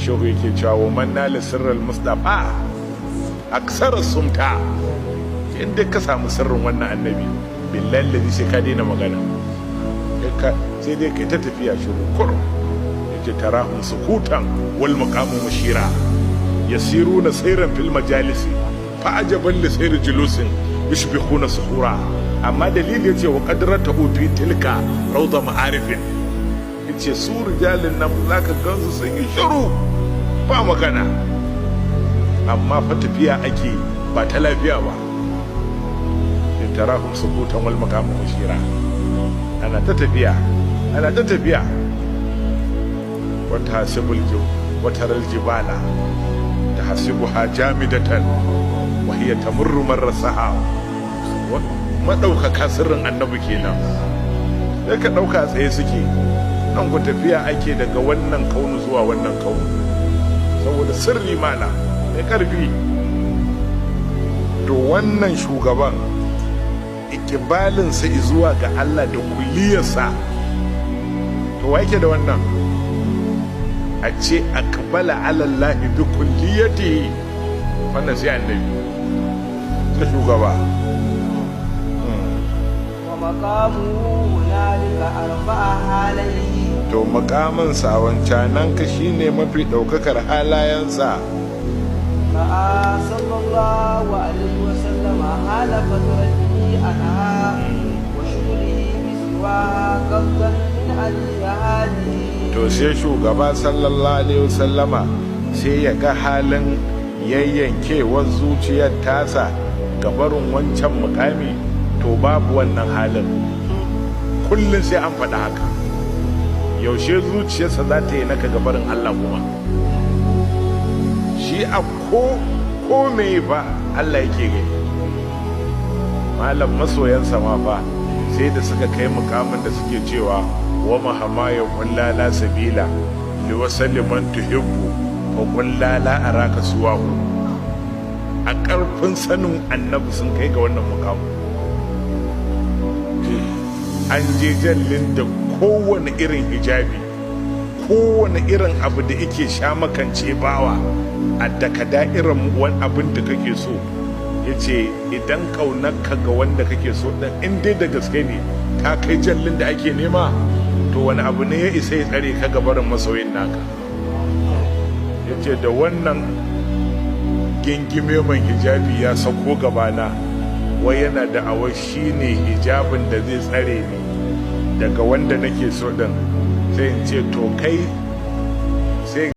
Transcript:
shehu yake cewa wa man nala sirral mustafa aksara sumta. Inda ka samu sirrin wannan annabi billahi ladhi sai ka daina magana, sai dai kai ta tafiya shiru kur. Yake tarahum sukutan wal maqamu mashira yasiruna sayran fil majalisi fa ajaban li sayr julusin yushbihuna suhura. Amma dalili yace wa qadrata fi tilka rawda ma'arifin, yace su rijalin nan zaka gansu sun yi shiru ba magana, amma fa tafiya ake ba ta lafiya ba. tarahum sukutan wal maqamu mashira, ana ta tafiya ana ta tafiya. wata hasibul wataral jibala tahsibuha jamidatan wa hiya tamurru marra sahab. Madaukaka sirrin annabi kenan, sai ka dauka tsaye suke nan ku tafiya ake daga wannan kaunu zuwa wannan kaunu, saboda sirri mana mai karfi. To wannan shugaban ikibalinsa zuwa ga Allah da kulliyarsa, to wa yake da wannan? A ce akbala alallahi bi kulliyati, wannan sai annabi ta shugaba. wa maqamu hunalika arba'a halayi, to makaminsa wancanan ka shine mafi daukakar halayensa. ra'a sallallahu alaihi wa sallama hala fatrati anha wa shughlihi bi siwaha qabdan min al-jihadi. To sai shugaba sallallahu alaihi wasallama sai ya ga halin yayyankewar zuciyar tasa ga barin wancan mukami, to babu wannan halin. Kullum sai an faɗa haka, yaushe zuciyarsa za ta yi naka ga barin Allah kuma? Shi a ko me ba Allah yake gani. Malam masoyansa ma fa sai da suka kai mukamin da suke cewa wa mahama ya kulla la sabila li wasalli man tuhibbu fa kulla la araka suwahu. A karfin sanin annabi sun kai ga wannan mukamu. An je jallin da kowane irin hijabi, kowane irin abu da yake sha makance bawa a daga da'irin wani abin da kake so. Yace idan kaunarka ga wanda kake so dan in dai da gaske ne ka kai jallin da ake nema, to wani abu ne ya isa ya tsare ka gabarin masoyin naka? Yace da wannan gingime man hijabi ya sako gabana, wai yana da awai shine hijabin da zai tsare ni daga wanda nake so din. Sai in ce to kai